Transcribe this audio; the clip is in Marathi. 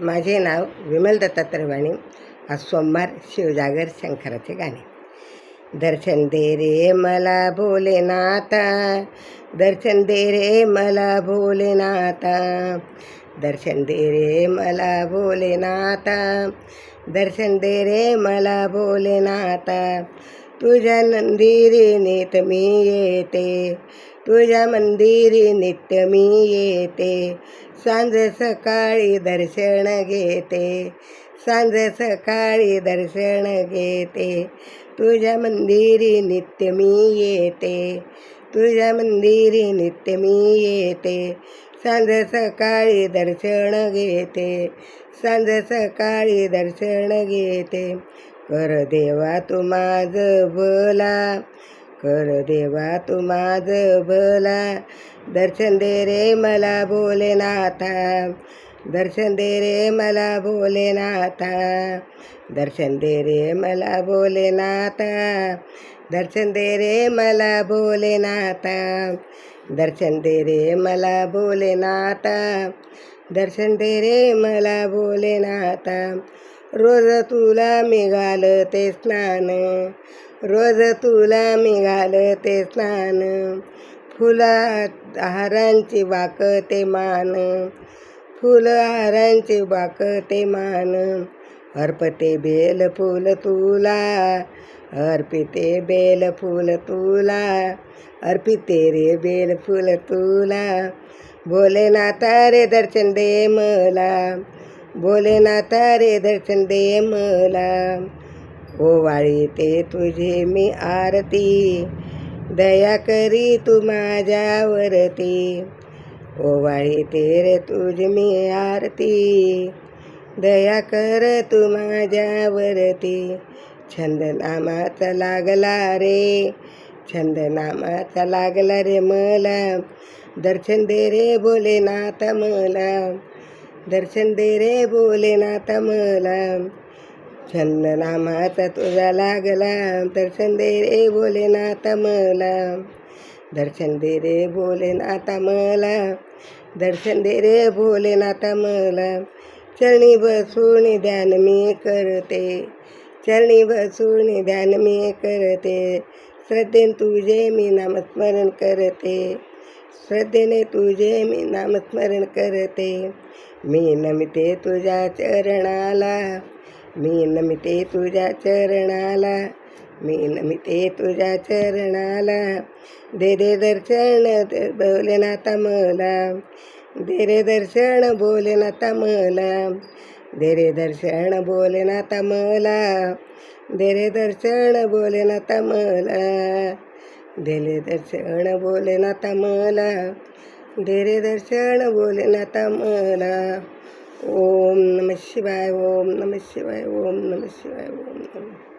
माझे नाव विमल दत्तात्रय वाणी. आज सोमवार, शिवजागर, शंकराचे गाणे. दर्शन दे रे मला भोलेनाथा, दर्शन दे रे मला भोलेनाथा, दर्शन दे रे मला भोलेनाथा, दर्शन दे रे मला भोलेनाथा. तुझ्या मंदिरी नित मी येते, तुझ्या मंदिरी नित्य मी येते. सांज सकाळी दर्शन घेते, सांज सकाळी दर्शन घेते. तुझ्या मंदिरी नित्य मी येते, तुझ्या मंदिरी नित्य मी येते. सांज सकाळी दर्शन घेते, सांज सकाळी दर्शन घेते. कर देवा तू माझं भला, कर देवा तू माझं भला. दर्शन दे रे मला भोलेनाथा, दर्शन दे रे मला भोलेनाथा, दर्शन दे रे मला भोलेनाथा, दर्शन दे रे मला भोलेनाथा, दर्शन दे रे मला भोलेनाथा, दर्शन दे रे मला भोलेनाथा. रोज तुला मी घालते स्नान, रोज तुला मी घालते स्नान. फुलहारांची वाकते मान, फुलहारांची वाकते मान. अर्पते बेल फूल तुला, अर्पिते बेल फूल तुला, अर्पिते रे बेल फूल तुला. भोलेनाथा रे दर्शन दे मला, भोलेनाथा रे दर्शन दे मला. ओवाळीते तुझी मी आरती, दया करी तू माझ्यावरती. ओवाळीते रे तुझी मी आरती, दया कर तू माझ्यावरती. छंद नामाचा लागला रे, छंद नामाचा लागला रे मला. दर्शन दे रे भोलेनाथ मला, दर्शन दे रे भोलेनाथ मला. छंद नामाचा तुझा लागला, दर्शन दे रे भोलेनाथ मला. दर्शन दे रे भोलेनाथ मला, दर्शन दे रे भोलेनाथ मला. चरणी बसून ध्यान मी करते, चरणी बसून ध्यान मी करते. श्रद्धेने तुझे मी नामस्मरण करते, श्रद्धेने तुझे मी नामस्मरण करते. मी नमिते तुझ्या चरणाला, मी नमिते तुझ्या चरणाला, मी नमिते तुझ्या चरणाला. दे दे दर्शन भोलेनाथ मला, दे रे दर्शन भोलेनाथ मला, दे रे दर्शन भोलेनाथ मला, दे रे दर्शन भोलेनाथ मला, दे रे दर्शन भोलेनाथ मला, दे रे दर्शन भोलेनाथ मला. ओम नमः शिवाय, ओम नमः शिवाय, ओम नमः शिवाय, ओम नमः.